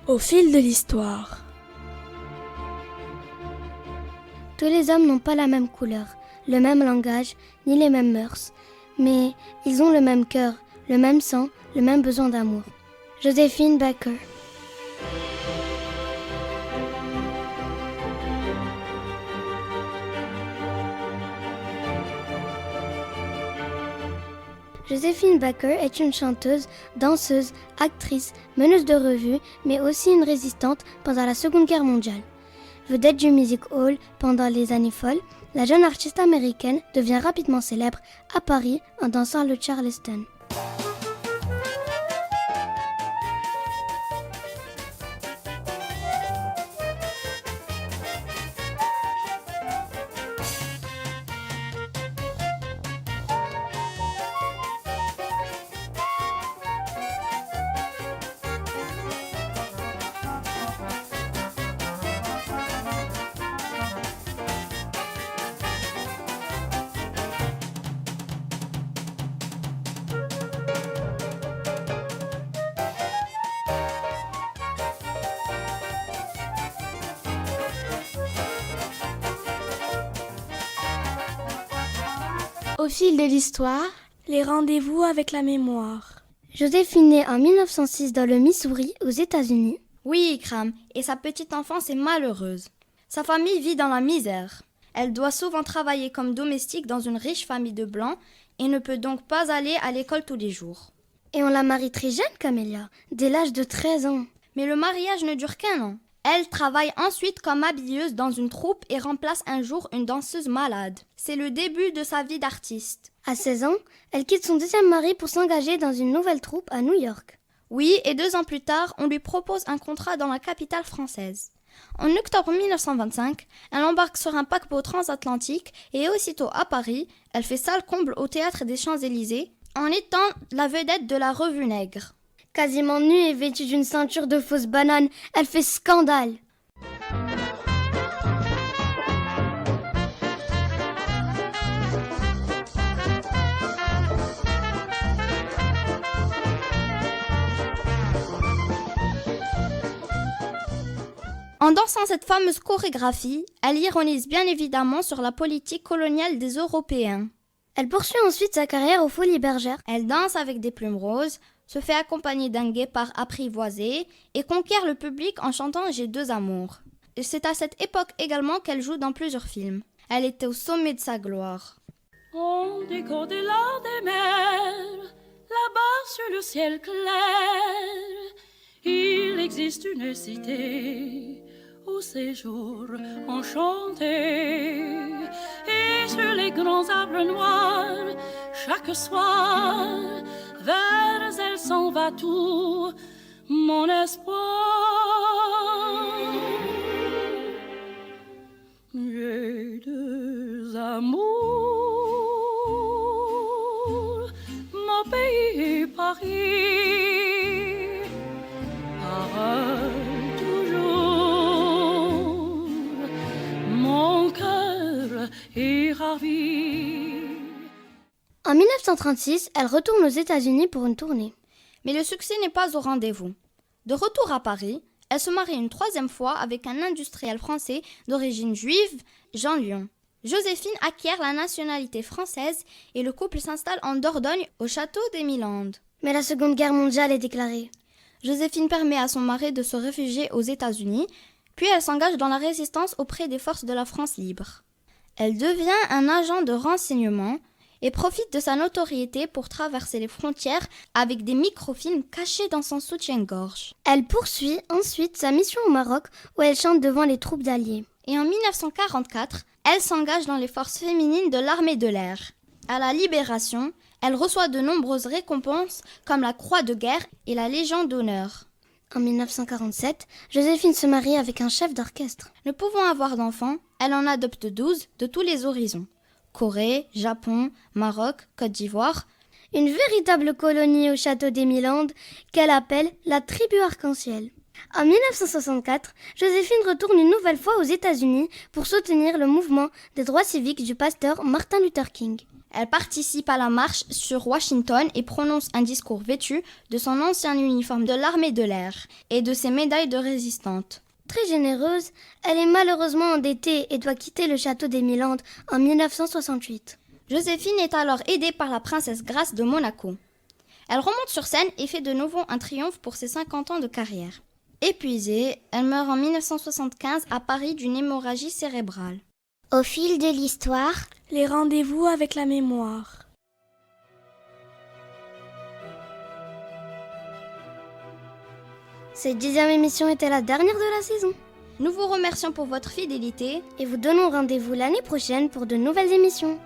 Au fil de l'histoire. Tous les hommes n'ont pas la même couleur, le même langage, ni les mêmes mœurs, mais ils ont le même cœur, le même sang, le même besoin d'amour. Joséphine Baker. Joséphine Baker est une chanteuse, danseuse, actrice, meneuse de revue, mais aussi une résistante pendant la Seconde Guerre mondiale. Vedette du music hall pendant les années folles, la jeune artiste américaine devient rapidement célèbre à Paris en dansant le Charleston. Au fil de l'histoire, les rendez-vous avec la mémoire. Joséphine naît en 1906 dans le Missouri, aux États-Unis. Oui, Ikram, et sa petite enfance est malheureuse. Sa famille vit dans la misère. Elle doit souvent travailler comme domestique dans une riche famille de blancs et ne peut donc pas aller à l'école tous les jours. Et on la marie très jeune, Camélia, dès l'âge de 13 ans. Mais le mariage ne dure qu'un an. Elle travaille ensuite comme habilleuse dans une troupe et remplace un jour une danseuse malade. C'est le début de sa vie d'artiste. À 16 ans, elle quitte son deuxième mari pour s'engager dans une nouvelle troupe à New York. Oui, et 2 ans plus tard, on lui propose un contrat dans la capitale française. En octobre 1925, elle embarque sur un paquebot transatlantique et aussitôt à Paris, elle fait salle comble au théâtre des Champs-Élysées en étant la vedette de la revue Nègre. Quasiment nue et vêtue d'une ceinture de fausses bananes, elle fait scandale. En dansant cette fameuse chorégraphie, elle ironise bien évidemment sur la politique coloniale des Européens. Elle poursuit ensuite sa carrière aux Folies Bergères. Elle danse avec des plumes roses, se fait accompagner d'un guépard apprivoisé et conquiert le public en chantant « J'ai 2 amours ». Et c'est à cette époque également qu'elle joue dans plusieurs films. Elle était au sommet de sa gloire. On décore des lards des mers, là-bas sur le ciel clair, il existe une cité au séjour enchanté. Et sur les grands arbres noirs, chaque soir, vers elle s'en va tout mon espoir. J'ai 2 amours, mon pays et Paris, pareil toujours, mon cœur est ravi. En 1936, elle retourne aux États-Unis pour une tournée. Mais le succès n'est pas au rendez-vous. De retour à Paris, elle se marie une 3e fois avec un industriel français d'origine juive, Jean Lion. Joséphine acquiert la nationalité française et le couple s'installe en Dordogne au château d'Émilande. Mais la Seconde Guerre mondiale est déclarée. Joséphine permet à son mari de se réfugier aux États-Unis, puis elle s'engage dans la résistance auprès des forces de la France libre. Elle devient un agent de renseignement et profite de sa notoriété pour traverser les frontières avec des microfilms cachés dans son soutien-gorge. Elle poursuit ensuite sa mission au Maroc où elle chante devant les troupes d'Alliés. Et en 1944, elle s'engage dans les forces féminines de l'armée de l'air. À la Libération, elle reçoit de nombreuses récompenses comme la Croix de guerre et la Légion d'honneur. En 1947, Joséphine se marie avec un chef d'orchestre. Ne pouvant avoir d'enfants, elle en adopte 12 de tous les horizons. Corée, Japon, Maroc, Côte d'Ivoire. Une véritable colonie au château d'Émilande qu'elle appelle la tribu arc-en-ciel. En 1964, Joséphine retourne une nouvelle fois aux États-Unis pour soutenir le mouvement des droits civiques du pasteur Martin Luther King. Elle participe à la marche sur Washington et prononce un discours vêtu de son ancien uniforme de l'armée de l'air et de ses médailles de résistante. Très généreuse, elle est malheureusement endettée et doit quitter le château des Milandes en 1968. Joséphine est alors aidée par la princesse Grace de Monaco. Elle remonte sur scène et fait de nouveau un triomphe pour ses 50 ans de carrière. Épuisée, elle meurt en 1975 à Paris d'une hémorragie cérébrale. Au fil de l'histoire, les rendez-vous avec la mémoire. Cette 10e émission était la dernière de la saison. Nous vous remercions pour votre fidélité Et vous donnons rendez-vous l'année prochaine pour de nouvelles émissions.